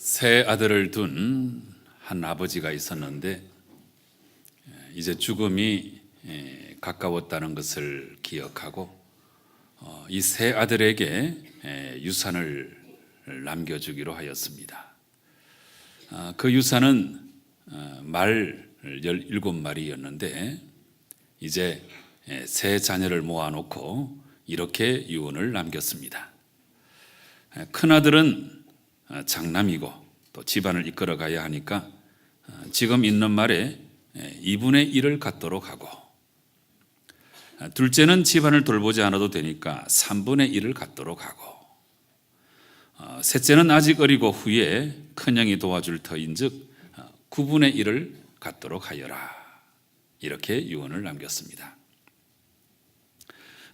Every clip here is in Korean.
세 아들을 둔 한 아버지가 있었는데 이제 죽음이 가까웠다는 것을 기억하고 이 세 아들에게 유산을 남겨주기로 하였습니다. 그 유산은 말 17마리였는데 이제 세 자녀를 모아놓고 이렇게 유언을 남겼습니다. 큰아들은 장남이고 또 집안을 이끌어 가야 하니까 지금 있는 말에 2분의 1을 갖도록 하고, 둘째는 집안을 돌보지 않아도 되니까 3분의 1을 갖도록 하고, 셋째는 아직 어리고 후에 큰형이 도와줄 터인즉 9분의 1을 갖도록 하여라. 이렇게 유언을 남겼습니다.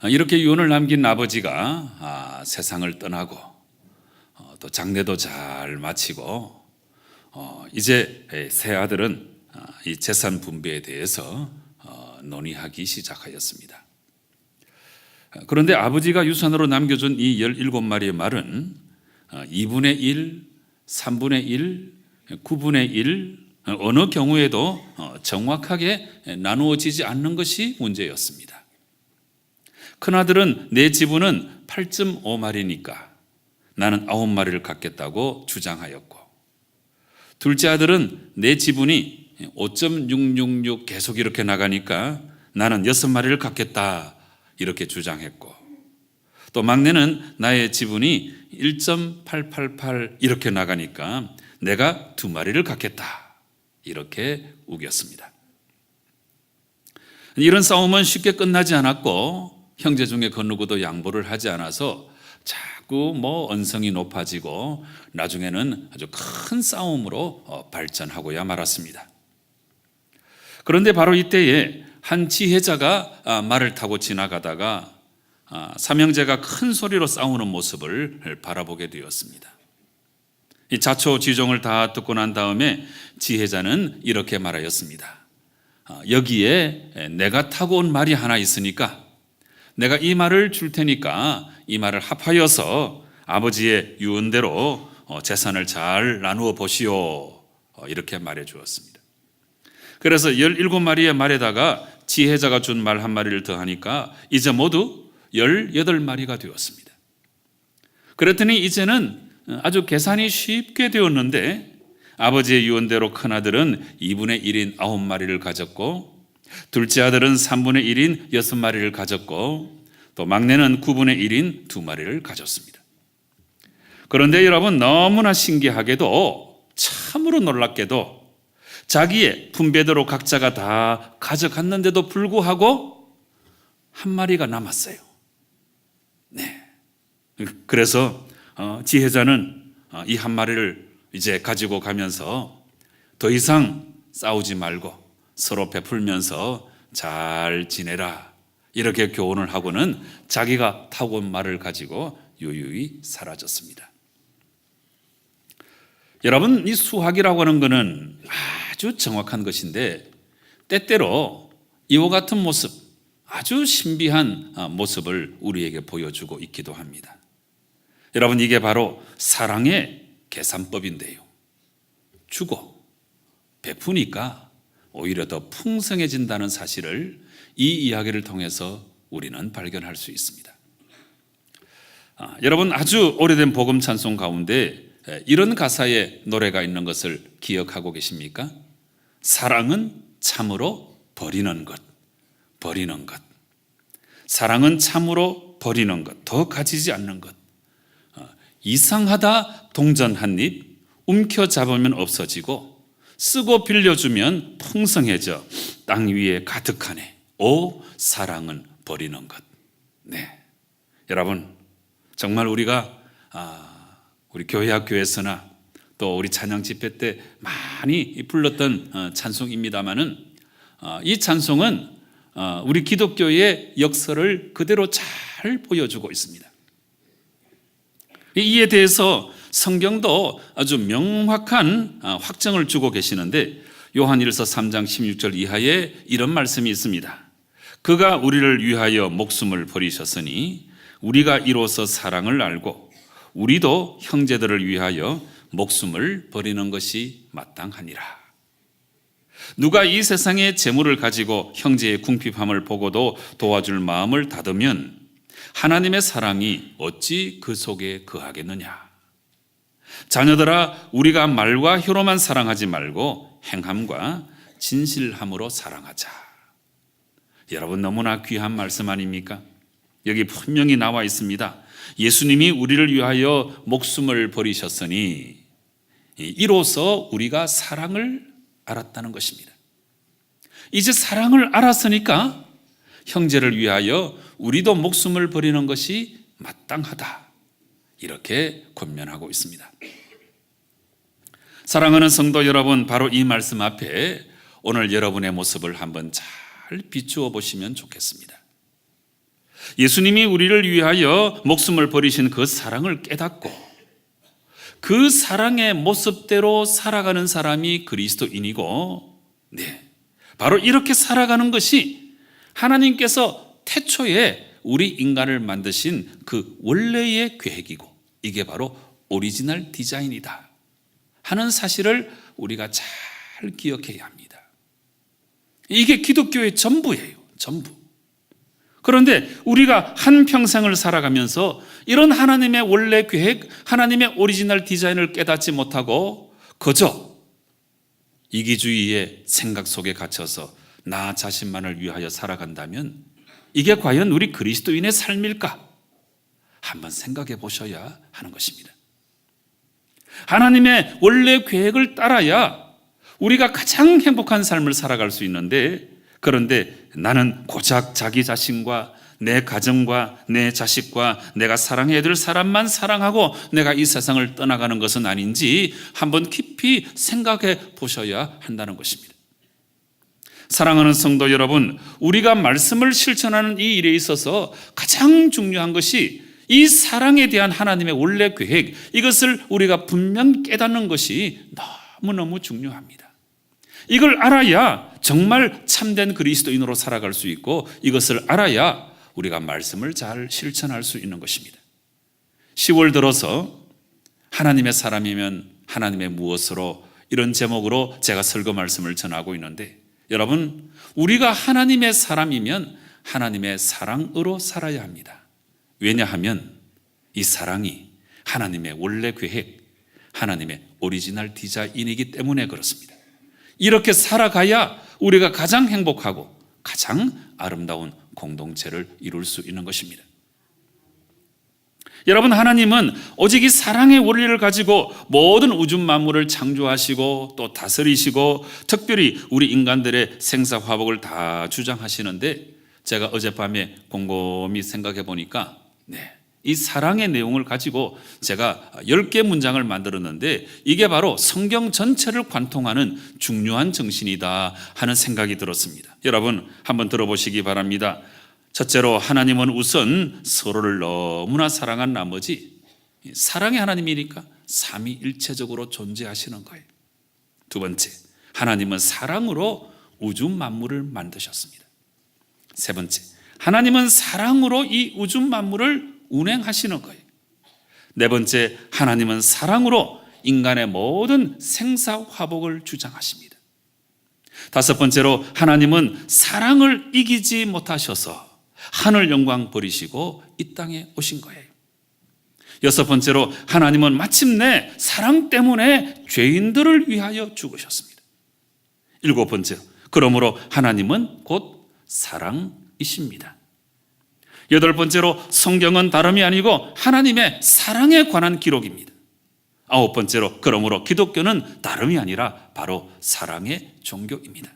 이렇게 유언을 남긴 아버지가 세상을 떠나고 또 장례도 잘 마치고 이제 세 아들은 이 재산 분배에 대해서 논의하기 시작하였습니다. 그런데 아버지가 유산으로 남겨준 이 17마리의 말은 2분의 1, 3분의 1, 9분의 1 어느 경우에도 정확하게 나누어지지 않는 것이 문제였습니다. 큰아들은 내 지분은 8.5마리니까 나는 9마리를 갖겠다고 주장하였고, 둘째 아들은 내 지분이 5.666 계속 이렇게 나가니까 나는 6마리를 갖겠다 이렇게 주장했고, 또 막내는 나의 지분이 1.888 이렇게 나가니까 내가 2마리를 갖겠다 이렇게 우겼습니다. 이런 싸움은 쉽게 끝나지 않았고 형제 중에 그 누구도 양보를 하지 않아서 자꾸 언성이 높아지고 나중에는 아주 큰 싸움으로 발전하고야 말았습니다. 그런데 바로 이때에 한 지혜자가 말을 타고 지나가다가 삼형제가 큰 소리로 싸우는 모습을 바라보게 되었습니다. 이 자초지종을 다 듣고 난 다음에 지혜자는 이렇게 말하였습니다. 여기에 내가 타고 온 말이 하나 있으니까 내가 이 말을 줄 테니까 이 말을 합하여서 아버지의 유언대로 재산을 잘 나누어 보시오. 이렇게 말해 주었습니다. 그래서 17마리의 말에다가 지혜자가 준 말 한 마리를 더하니까 이제 모두 18마리가 되었습니다. 그랬더니 이제는 아주 계산이 쉽게 되었는데 아버지의 유언대로 큰아들은 2분의 1인 9마리를 가졌고, 둘째 아들은 3분의 1인 6마리를 가졌고, 또 막내는 9분의 1인 2마리를 가졌습니다. 그런데 여러분, 너무나 신기하게도 참으로 놀랍게도 자기의 분배대로 각자가 다 가져갔는데도 불구하고 한 마리가 남았어요. 네. 그래서 지혜자는 이 한 마리를 이제 가지고 가면서 더 이상 싸우지 말고 서로 베풀면서 잘 지내라 이렇게 교훈을 하고는 자기가 타고 온 말을 가지고 유유히 사라졌습니다. 여러분, 이 수학이라고 하는 것은 아주 정확한 것인데 때때로 이와 같은 모습, 아주 신비한 모습을 우리에게 보여주고 있기도 합니다. 여러분, 이게 바로 사랑의 계산법인데요. 주고 베푸니까 오히려 더 풍성해진다는 사실을 이 이야기를 통해서 우리는 발견할 수 있습니다. 여러분, 아주 오래된 복음 찬송 가운데 이런 가사의 노래가 있는 것을 기억하고 계십니까? 사랑은 참으로 버리는 것, 버리는 것. 사랑은 참으로 버리는 것, 더 가지지 않는 것. 이상하다 동전 한 입, 움켜잡으면 없어지고 쓰고 빌려주면 풍성해져 땅 위에 가득하네. 오, 사랑은 버리는 것. 네, 여러분, 정말 우리가 우리 교회 학교에서나 또 우리 찬양 집회 때 많이 불렀던 찬송입니다마는 이 찬송은 우리 기독교의 역사를 그대로 잘 보여주고 있습니다. 이에 대해서 성경도 아주 명확한 확정을 주고 계시는데 요한일서 3장 16절 이하에 이런 말씀이 있습니다. 그가 우리를 위하여 목숨을 버리셨으니 우리가 이로써 사랑을 알고 우리도 형제들을 위하여 목숨을 버리는 것이 마땅하니라. 누가 이 세상의 재물을 가지고 형제의 궁핍함을 보고도 도와줄 마음을 닫으면 하나님의 사랑이 어찌 그 속에 거하겠느냐. 자녀들아, 우리가 말과 혀로만 사랑하지 말고 행함과 진실함으로 사랑하자. 여러분, 너무나 귀한 말씀 아닙니까? 여기 분명히 나와 있습니다. 예수님이 우리를 위하여 목숨을 버리셨으니 이로써 우리가 사랑을 알았다는 것입니다. 이제 사랑을 알았으니까 형제를 위하여 우리도 목숨을 버리는 것이 마땅하다. 이렇게 권면하고 있습니다. 사랑하는 성도 여러분, 바로 이 말씀 앞에 오늘 여러분의 모습을 한번 잘 비추어 보시면 좋겠습니다. 예수님이 우리를 위하여 목숨을 버리신 그 사랑을 깨닫고 그 사랑의 모습대로 살아가는 사람이 그리스도인이고, 바로 이렇게 살아가는 것이 하나님께서 태초에 우리 인간을 만드신 그 원래의 계획이고, 이게 바로 오리지널 디자인이다 하는 사실을 우리가 잘 기억해야 합니다. 이게 기독교의 전부예요. 전부. 그런데 우리가 한평생을 살아가면서 이런 하나님의 원래 계획, 하나님의 오리지널 디자인을 깨닫지 못하고 그저 이기주의의 생각 속에 갇혀서 나 자신만을 위하여 살아간다면 이게 과연 우리 그리스도인의 삶일까? 한번 생각해 보셔야 하는 것입니다. 하나님의 원래 계획을 따라야 우리가 가장 행복한 삶을 살아갈 수 있는데, 그런데 나는 고작 자기 자신과 내 가정과 내 자식과 내가 사랑해야 될 사람만 사랑하고 내가 이 세상을 떠나가는 것은 아닌지 한번 깊이 생각해 보셔야 한다는 것입니다. 사랑하는 성도 여러분, 우리가 말씀을 실천하는 이 일에 있어서 가장 중요한 것이 이 사랑에 대한 하나님의 원래 계획, 이것을 우리가 분명 깨닫는 것이 너무너무 중요합니다. 이걸 알아야 정말 참된 그리스도인으로 살아갈 수 있고, 이것을 알아야 우리가 말씀을 잘 실천할 수 있는 것입니다. 10월 들어서 하나님의 사람이면 하나님의 무엇으로, 이런 제목으로 제가 설교 말씀을 전하고 있는데, 여러분, 우리가 하나님의 사람이면 하나님의 사랑으로 살아야 합니다. 왜냐하면 이 사랑이 하나님의 원래 계획, 하나님의 오리지널 디자인이기 때문에 그렇습니다. 이렇게 살아가야 우리가 가장 행복하고 가장 아름다운 공동체를 이룰 수 있는 것입니다. 여러분, 하나님은 오직 이 사랑의 원리를 가지고 모든 우주 만물을 창조하시고 또 다스리시고 특별히 우리 인간들의 생사화복을 다 주장하시는데, 제가 어젯밤에 곰곰이 생각해 보니까 이 사랑의 내용을 가지고 제가 10개 문장을 만들었는데 이게 바로 성경 전체를 관통하는 중요한 정신이다 하는 생각이 들었습니다. 여러분, 한번 들어보시기 바랍니다. 첫째로, 하나님은 우선 서로를 너무나 사랑한 나머지 사랑의 하나님이니까 삼위일체적으로 존재하시는 거예요. 두 번째, 하나님은 사랑으로 우주 만물을 만드셨습니다. 세 번째, 하나님은 사랑으로 이 우주 만물을 운행하시는 거예요. 네 번째, 하나님은 사랑으로 인간의 모든 생사화복을 주장하십니다. 다섯 번째로, 하나님은 사랑을 이기지 못하셔서 하늘 영광 버리시고 이 땅에 오신 거예요. 여섯 번째로, 하나님은 마침내 사랑 때문에 죄인들을 위하여 죽으셨습니다. 일곱 번째로, 그러므로 하나님은 곧 사랑이십니다. 여덟 번째로, 성경은 다름이 아니고 하나님의 사랑에 관한 기록입니다. 아홉 번째로, 그러므로 기독교는 다름이 아니라 바로 사랑의 종교입니다.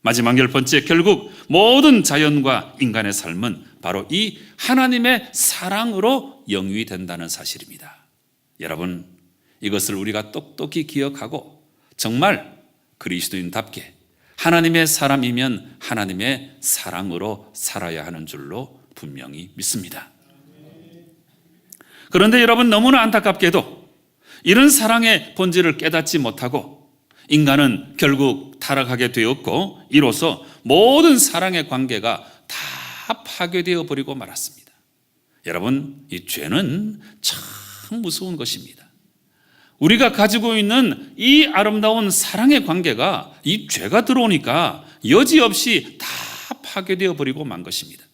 마지막 열 번째, 결국 모든 자연과 인간의 삶은 바로 이 하나님의 사랑으로 영위된다는 사실입니다. 여러분, 이것을 우리가 똑똑히 기억하고 정말 그리스도인답게 하나님의 사람이면 하나님의 사랑으로 살아야 하는 줄로 분명히 믿습니다. 그런데 여러분, 너무나 안타깝게도 이런 사랑의 본질을 깨닫지 못하고 인간은 결국 타락하게 되었고, 이로써 모든 사랑의 관계가 다 파괴되어 버리고 말았습니다. 여러분, 이 죄는 참 무서운 것입니다. 우리가 가지고 있는 이 아름다운 사랑의 관계가 이 죄가 들어오니까 여지없이 다 파괴되어 버리고 만 것입니다.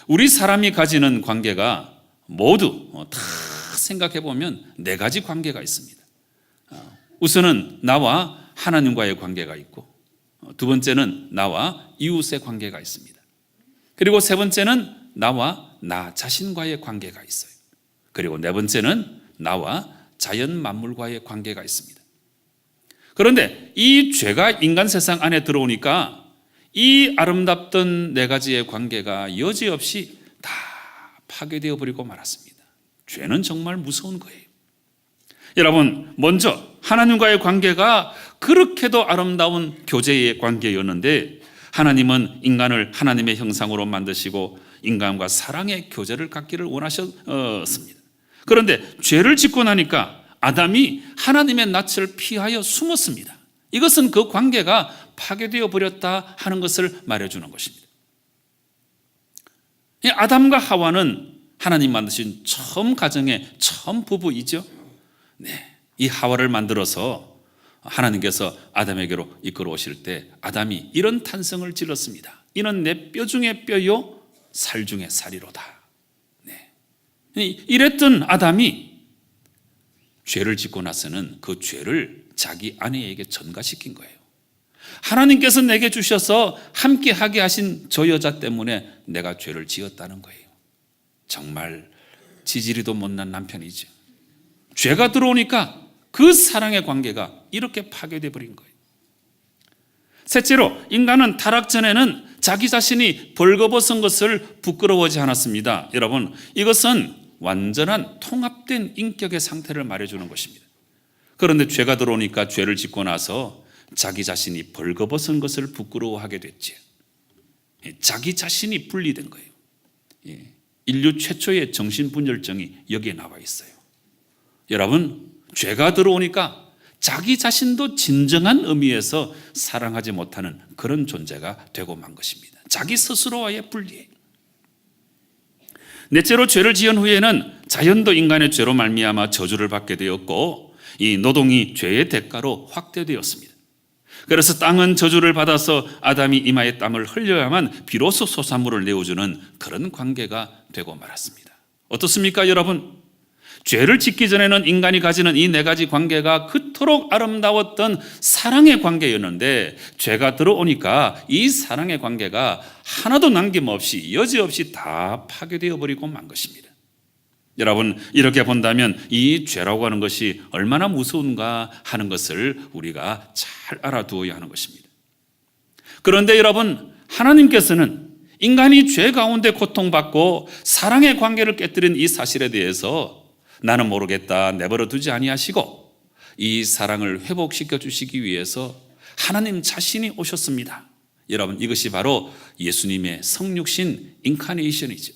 우리 사람이 가지는 관계가 모두 다 생각해 보면 네 가지 관계가 있습니다. 우선은 나와 하나님과의 관계가 있고, 두 번째는 나와 이웃의 관계가 있습니다. 그리고 세 번째는 나와 나 자신과의 관계가 있어요. 그리고 네 번째는 나와 자연 만물과의 관계가 있습니다. 그런데 이 죄가 인간 세상 안에 들어오니까 이 아름답던 네 가지의 관계가 여지없이 다 파괴되어 버리고 말았습니다. 죄는 정말 무서운 거예요. 여러분, 먼저 하나님과의 관계가 그렇게도 아름다운 교제의 관계였는데, 하나님은 인간을 하나님의 형상으로 만드시고 인간과 사랑의 교제를 갖기를 원하셨습니다. 그런데 죄를 짓고 나니까 아담이 하나님의 낯을 피하여 숨었습니다. 이것은 그 관계가 파괴되어 버렸다 하는 것을 말해주는 것입니다. 아담과 하와는 하나님 만드신 처음 가정의 처음 부부이죠. 네, 이 하와를 만들어서 하나님께서 아담에게로 이끌어 오실 때 아담이 이런 탄성을 질렀습니다. 이는 내 뼈 중에 뼈요 살 중에 살이로다. 네. 이랬던 아담이 죄를 짓고 나서는 그 죄를 자기 아내에게 전가시킨 거예요. 하나님께서 내게 주셔서 함께 하게 하신 저 여자 때문에 내가 죄를 지었다는 거예요. 정말 지지리도 못난 남편이죠. 죄가 들어오니까 그 사랑의 관계가 이렇게 파괴돼 버린 거예요. 셋째로, 인간은 타락 전에는 자기 자신이 벌거벗은 것을 부끄러워하지 않았습니다. 여러분, 이것은 완전한 통합된 인격의 상태를 말해주는 것입니다. 그런데 죄가 들어오니까 죄를 짓고 나서 자기 자신이 벌거벗은 것을 부끄러워하게 됐지. 자기 자신이 분리된 거예요. 인류 최초의 정신분열증이 여기에 나와 있어요. 여러분, 죄가 들어오니까 자기 자신도 진정한 의미에서 사랑하지 못하는 그런 존재가 되고 만 것입니다. 자기 스스로와의 분리. 넷째로, 죄를 지은 후에는 자연도 인간의 죄로 말미암아 저주를 받게 되었고, 이 노동이 죄의 대가로 확대되었습니다. 그래서 땅은 저주를 받아서 아담이 이마에 땀을 흘려야만 비로소 소산물을 내어주는 그런 관계가 되고 말았습니다. 어떻습니까, 여러분? 죄를 짓기 전에는 인간이 가지는 이 네 가지 관계가 그토록 아름다웠던 사랑의 관계였는데, 죄가 들어오니까 이 사랑의 관계가 하나도 남김없이 여지없이 다 파괴되어 버리고 만 것입니다. 여러분, 이렇게 본다면 이 죄라고 하는 것이 얼마나 무서운가 하는 것을 우리가 잘 알아두어야 하는 것입니다. 그런데 여러분, 하나님께서는 인간이 죄 가운데 고통받고 사랑의 관계를 깨뜨린 이 사실에 대해서 나는 모르겠다 내버려 두지 아니하시고 이 사랑을 회복시켜 주시기 위해서 하나님 자신이 오셨습니다. 여러분, 이것이 바로 예수님의 성육신 인카네이션이죠.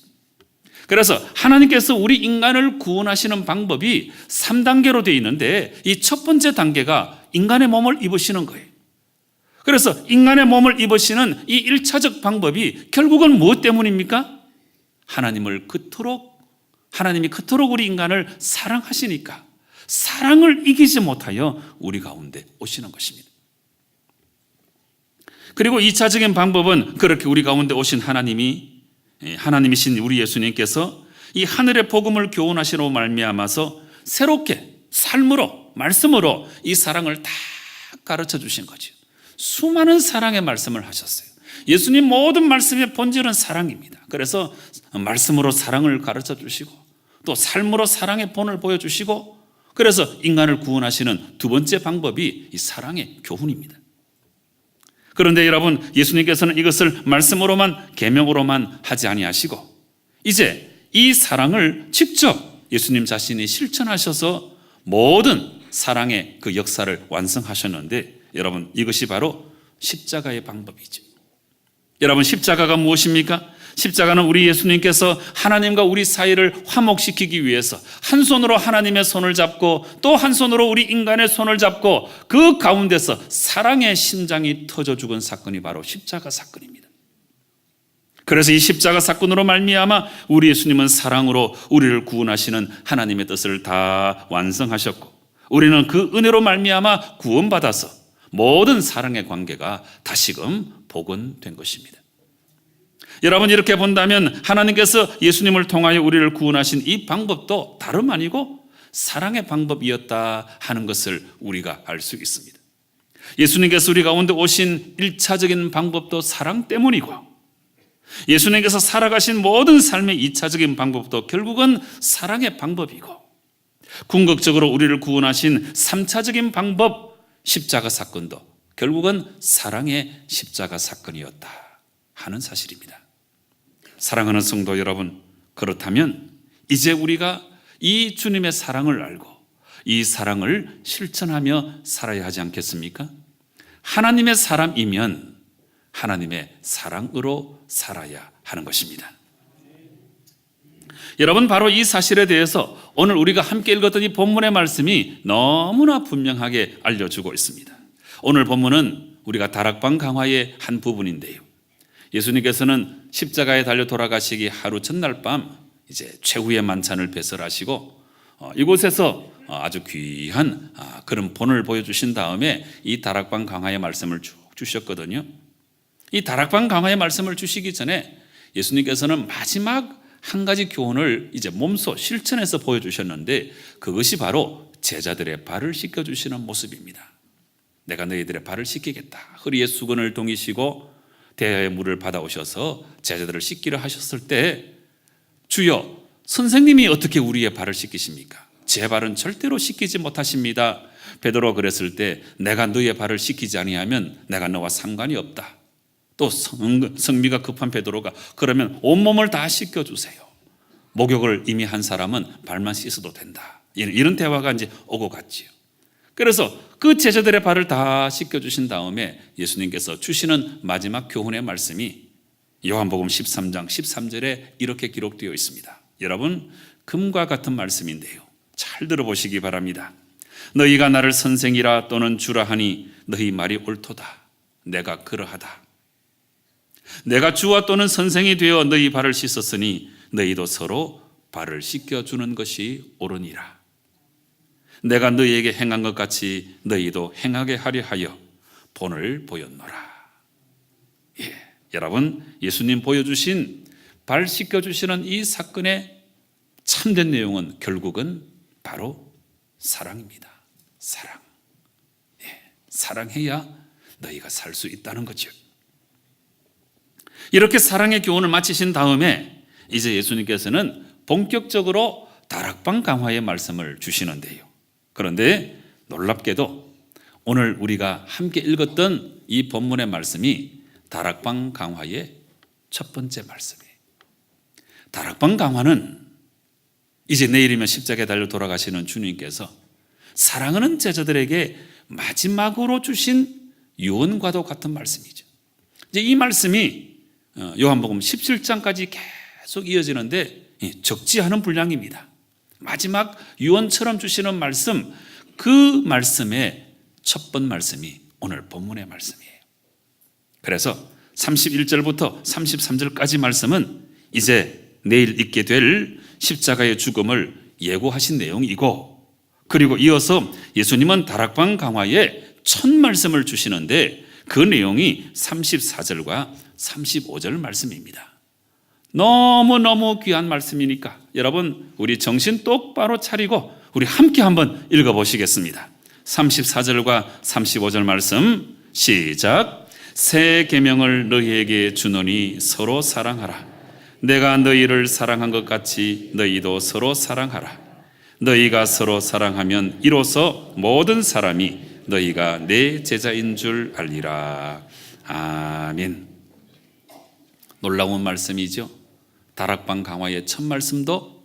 그래서 하나님께서 우리 인간을 구원하시는 방법이 3단계로 되어 있는데, 이 첫 번째 단계가 인간의 몸을 입으시는 거예요. 그래서 인간의 몸을 입으시는 이 1차적 방법이 결국은 무엇 때문입니까? 하나님이 그토록 우리 인간을 사랑하시니까 사랑을 이기지 못하여 우리 가운데 오시는 것입니다. 그리고 2차적인 방법은 그렇게 우리 가운데 오신 하나님이신 우리 예수님께서 이 하늘의 복음을 교훈하시로 말미암아서 새롭게 삶으로, 말씀으로 이 사랑을 다 가르쳐 주신 거죠. 수많은 사랑의 말씀을 하셨어요. 예수님 모든 말씀의 본질은 사랑입니다. 그래서 말씀으로 사랑을 가르쳐 주시고 또 삶으로 사랑의 본을 보여주시고, 그래서 인간을 구원하시는 두 번째 방법이 이 사랑의 교훈입니다. 그런데 여러분, 예수님께서는 이것을 말씀으로만, 계명으로만 하지 아니하시고 이제 이 사랑을 직접 예수님 자신이 실천하셔서 모든 사랑의 그 역사를 완성하셨는데, 여러분, 이것이 바로 십자가의 방법이죠. 여러분, 십자가가 무엇입니까? 십자가는 우리 예수님께서 하나님과 우리 사이를 화목시키기 위해서 한 손으로 하나님의 손을 잡고 또 한 손으로 우리 인간의 손을 잡고 그 가운데서 사랑의 심장이 터져 죽은 사건이 바로 십자가 사건입니다. 그래서 이 십자가 사건으로 말미암아 우리 예수님은 사랑으로 우리를 구원하시는 하나님의 뜻을 다 완성하셨고, 우리는 그 은혜로 말미암아 구원받아서 모든 사랑의 관계가 다시금 복원된 것입니다. 여러분, 이렇게 본다면 하나님께서 예수님을 통하여 우리를 구원하신 이 방법도 다름 아니고 사랑의 방법이었다 하는 것을 우리가 알 수 있습니다. 예수님께서 우리 가운데 오신 1차적인 방법도 사랑 때문이고, 예수님께서 살아가신 모든 삶의 2차적인 방법도 결국은 사랑의 방법이고, 궁극적으로 우리를 구원하신 3차적인 방법, 십자가 사건도 결국은 사랑의 십자가 사건이었다 하는 사실입니다. 사랑하는 성도 여러분, 그렇다면 이제 우리가 이 주님의 사랑을 알고 이 사랑을 실천하며 살아야 하지 않겠습니까? 하나님의 사람이면 하나님의 사랑으로 살아야 하는 것입니다. 여러분, 바로 이 사실에 대해서 오늘 우리가 함께 읽었던 이 본문의 말씀이 너무나 분명하게 알려주고 있습니다. 오늘 본문은 우리가 다락방 강화의 한 부분인데요, 예수님께서는 십자가에 달려 돌아가시기 하루 전날 밤 이제 최후의 만찬을 배설하시고 이곳에서 아주 귀한 그런 본을 보여주신 다음에 이 다락방 강화의 말씀을 쭉 주셨거든요. 이 다락방 강화의 말씀을 주시기 전에 예수님께서는 마지막 한 가지 교훈을 이제 몸소 실천해서 보여주셨는데, 그것이 바로 제자들의 발을 씻겨주시는 모습입니다. 내가 너희들의 발을 씻기겠다. 허리에 수건을 동이시고 대야의 물을 받아오셔서 제자들을 씻기려 하셨을 때, 주여, 선생님이 어떻게 우리의 발을 씻기십니까? 제 발은 절대로 씻기지 못하십니다. 베드로가 그랬을 때, 내가 너의 발을 씻기지 아니하면 내가 너와 상관이 없다. 또 성미가 급한 베드로가, 그러면 온몸을 다 씻겨주세요. 목욕을 이미 한 사람은 발만 씻어도 된다. 이런 대화가 이제 오고 갔지요. 그래서 그 제자들의 발을 다 씻겨주신 다음에 예수님께서 주시는 마지막 교훈의 말씀이 요한복음 13장 13절에 이렇게 기록되어 있습니다. 여러분, 금과 같은 말씀인데요, 잘 들어보시기 바랍니다. 너희가 나를 선생이라 또는 주라 하니 너희 말이 옳도다. 내가 그러하다. 내가 주와 또는 선생이 되어 너희 발을 씻었으니 너희도 서로 발을 씻겨주는 것이 옳으니라. 내가 너희에게 행한 것 같이 너희도 행하게 하려 하여 본을 보였노라. 여러분, 예수님 보여주신 발 씻겨주시는 이 사건의 참된 내용은 결국은 바로 사랑입니다. 사랑. 사랑해야 너희가 살 수 있다는 거죠. 이렇게 사랑의 교훈을 마치신 다음에 이제 예수님께서는 본격적으로 다락방 강화의 말씀을 주시는데요, 그런데 놀랍게도 오늘 우리가 함께 읽었던 이 본문의 말씀이 다락방 강화의 첫 번째 말씀이에요. 다락방 강화는 이제 내일이면 십자가에 달려 돌아가시는 주님께서 사랑하는 제자들에게 마지막으로 주신 유언과도 같은 말씀이죠. 이제 이 말씀이 요한복음 17장까지 계속 이어지는데 적지 않은 분량입니다. 마지막 유언처럼 주시는 말씀, 그 말씀의 첫 번 말씀이 오늘 본문의 말씀이에요. 그래서 31절부터 33절까지 말씀은 이제 내일 있게 될 십자가의 죽음을 예고하신 내용이고, 그리고 이어서 예수님은 다락방 강화에 첫 말씀을 주시는데 그 내용이 34절과 35절 말씀입니다. 너무너무 귀한 말씀이니까 여러분, 우리 정신 똑바로 차리고 우리 함께 한번 읽어보시겠습니다. 34절과 35절 말씀 시작. 새 계명을 너희에게 주노니 서로 사랑하라. 내가 너희를 사랑한 것 같이 너희도 서로 사랑하라. 너희가 서로 사랑하면 이로써 모든 사람이 너희가 내 제자인 줄 알리라. 아멘. 놀라운 말씀이죠. 다락방 강화의 첫 말씀도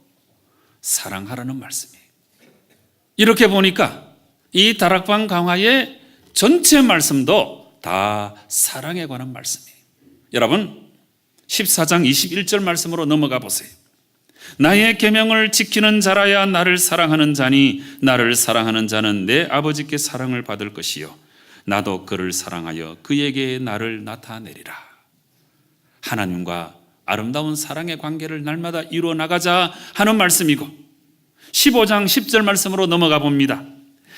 사랑하라는 말씀이에요. 이렇게 보니까 이 다락방 강화의 전체 말씀도 다 사랑에 관한 말씀이에요. 여러분, 14장 21절 말씀으로 넘어가 보세요. 나의 계명을 지키는 자라야 나를 사랑하는 자니 나를 사랑하는 자는 내 아버지께 사랑을 받을 것이요 나도 그를 사랑하여 그에게 나를 나타내리라. 하나님과 아름다운 사랑의 관계를 날마다 이루어 나가자 하는 말씀이고, 15장 10절 말씀으로 넘어가 봅니다.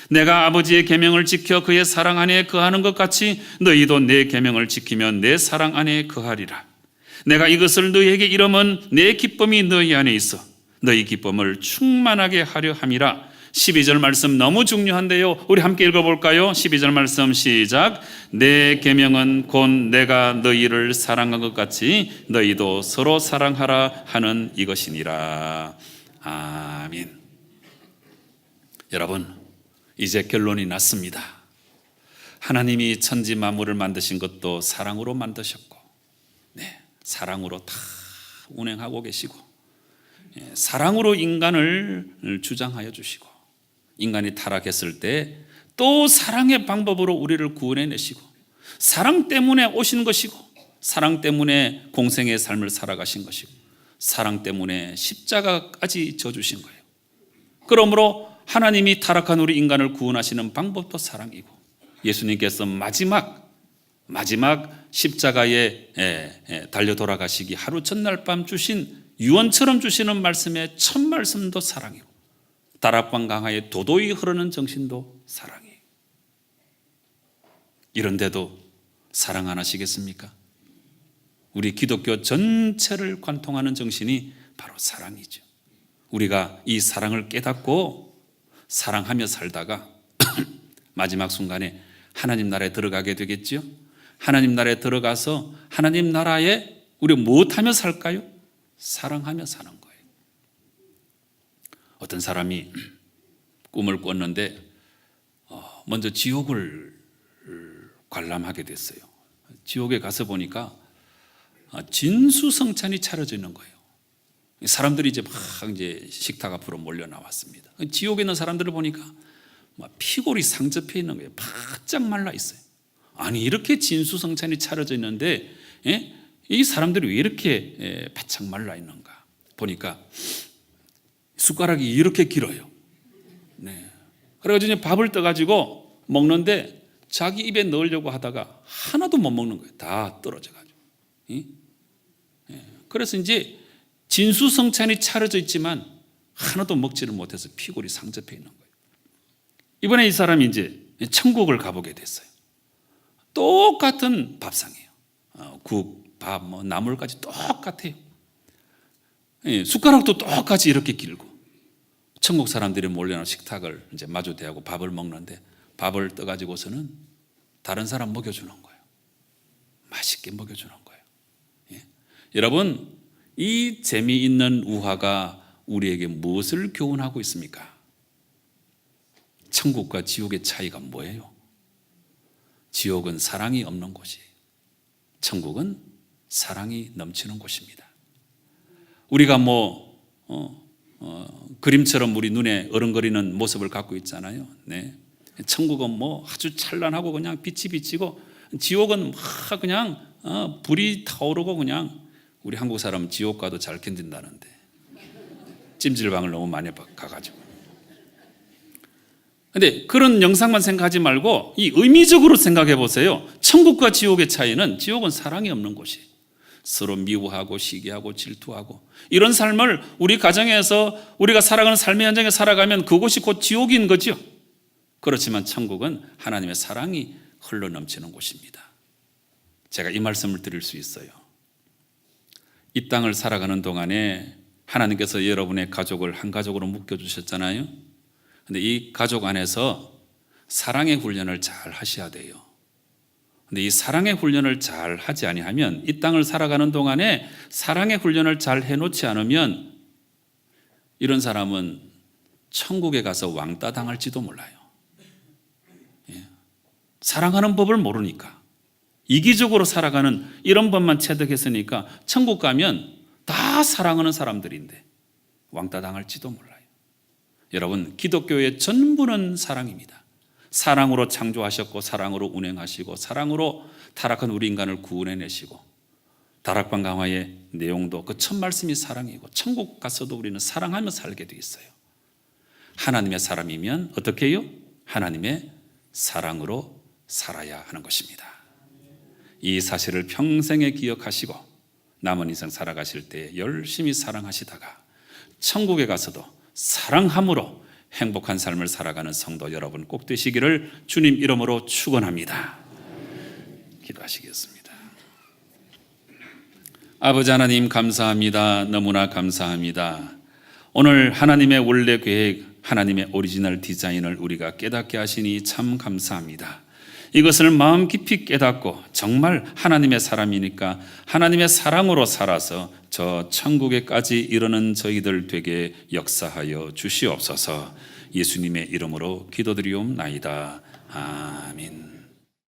내가 아버지의 계명을 지켜 그의 사랑 안에 거하는 것 같이 너희도 내 계명을 지키면 내 사랑 안에 거하리라. 내가 이것을 너희에게 이름은 내 기쁨이 너희 안에 있어 너희 기쁨을 충만하게 하려 함이라. 12절 말씀 너무 중요한데요. 우리 함께 읽어볼까요? 12절 말씀 시작. 내 계명은 곧 내가 너희를 사랑한 것 같이 너희도 서로 사랑하라 하는 이것이니라. 아멘. 여러분, 이제 결론이 났습니다. 하나님이 천지 만물을 만드신 것도 사랑으로 만드셨고, 사랑으로 다 운행하고 계시고, 사랑으로 인간을 주장하여 주시고, 인간이 타락했을 때 또 사랑의 방법으로 우리를 구원해내시고, 사랑 때문에 오신 것이고, 사랑 때문에 공생의 삶을 살아가신 것이고, 사랑 때문에 십자가까지 져주신 거예요. 그러므로 하나님이 타락한 우리 인간을 구원하시는 방법도 사랑이고, 예수님께서 마지막 십자가에 달려 돌아가시기 하루 전날 밤 주신 유언처럼 주시는 말씀의 첫 말씀도 사랑이고, 다락방 강하에 도도히 흐르는 정신도 사랑이에요. 이런데도 사랑 안 하시겠습니까? 우리 기독교 전체를 관통하는 정신이 바로 사랑이죠. 우리가 이 사랑을 깨닫고 사랑하며 살다가 마지막 순간에 하나님 나라에 들어가게 되겠죠. 하나님 나라에 들어가서 하나님 나라에 우리 무엇하며 살까요? 사랑하며 사는 거예요. 어떤 사람이 꿈을 꿨는데 먼저 지옥을 관람하게 됐어요. 지옥에 가서 보니까 진수성찬이 차려져 있는 거예요. 사람들이 이제 식탁 앞으로 몰려 나왔습니다. 지옥에 있는 사람들을 보니까 피골이 상접해 있는 거예요. 바짝 말라 있어요. 아니, 이렇게 진수성찬이 차려져 있는데 이 사람들이 왜 이렇게 바짝 말라 있는가 보니까 숟가락이 이렇게 길어요. 그래가지고 이제 밥을 떠가지고 먹는데 자기 입에 넣으려고 하다가 하나도 못 먹는 거예요. 다 떨어져가지고. 그래서 이제 진수성찬이 차려져 있지만 하나도 먹지를 못해서 피골이 상접해 있는 거예요. 이번에 이 사람이 이제 천국을 가보게 됐어요. 똑같은 밥상이에요. 국, 밥, 나물까지 똑같아요. 숟가락도 똑같이 이렇게 길고, 천국 사람들이 몰려나온 식탁을 이제 마주 대하고 밥을 먹는데 밥을 떠가지고서는 다른 사람 먹여주는 거예요. 맛있게 먹여주는 거예요. 여러분, 이 재미있는 우화가 우리에게 무엇을 교훈하고 있습니까? 천국과 지옥의 차이가 뭐예요? 지옥은 사랑이 없는 곳이에요. 천국은 사랑이 넘치는 곳입니다. 우리가 그림처럼 우리 눈에 어른거리는 모습을 갖고 있잖아요. 천국은 아주 찬란하고 그냥 빛이 비치고, 지옥은 막 그냥 불이 타오르고, 그냥 우리 한국 사람은 지옥 가도 잘 견딘다는데 찜질방을 너무 많이 가가지고. 근데 그런 영상만 생각하지 말고 이 의미적으로 생각해 보세요. 천국과 지옥의 차이는, 지옥은 사랑이 없는 곳이에요. 서로 미워하고 시기하고 질투하고, 이런 삶을 우리 가정에서 우리가 살아가는 삶의 현장에 살아가면 그곳이 곧 지옥인 거죠. 그렇지만 천국은 하나님의 사랑이 흘러넘치는 곳입니다. 제가 이 말씀을 드릴 수 있어요. 이 땅을 살아가는 동안에 하나님께서 여러분의 가족을 한 가족으로 묶여주셨잖아요. 근데 이 가족 안에서 사랑의 훈련을 잘 하셔야 돼요. 근데 이 사랑의 훈련을 잘 하지 아니하면, 이 땅을 살아가는 동안에 사랑의 훈련을 잘 해놓지 않으면, 이런 사람은 천국에 가서 왕따 당할지도 몰라요. 사랑하는 법을 모르니까, 이기적으로 살아가는 이런 법만 체득했으니까 천국 가면 다 사랑하는 사람들인데 왕따 당할지도 몰라요. 여러분, 기독교의 전부는 사랑입니다. 사랑으로 창조하셨고, 사랑으로 운행하시고, 사랑으로 타락한 우리 인간을 구원해내시고, 다락방 강화의 내용도 그 첫 말씀이 사랑이고, 천국 가서도 우리는 사랑하며 살게 돼 있어요. 하나님의 사람이면 어떻게 해요? 하나님의 사랑으로 살아야 하는 것입니다. 이 사실을 평생에 기억하시고 남은 인생 살아가실 때 열심히 사랑하시다가 천국에 가서도 사랑함으로 행복한 삶을 살아가는 성도 여러분 꼭 되시기를 주님 이름으로 축원합니다. 기도하시겠습니다. 아버지 하나님 감사합니다. 너무나 감사합니다. 오늘 하나님의 원래 계획, 하나님의 오리지널 디자인을 우리가 깨닫게 하시니 참 감사합니다. 이것을 마음 깊이 깨닫고 정말 하나님의 사람이니까 하나님의 사랑으로 살아서 저 천국에까지 이르는 저희들 되게 역사하여 주시옵소서. 예수님의 이름으로 기도드리옵나이다. 아멘.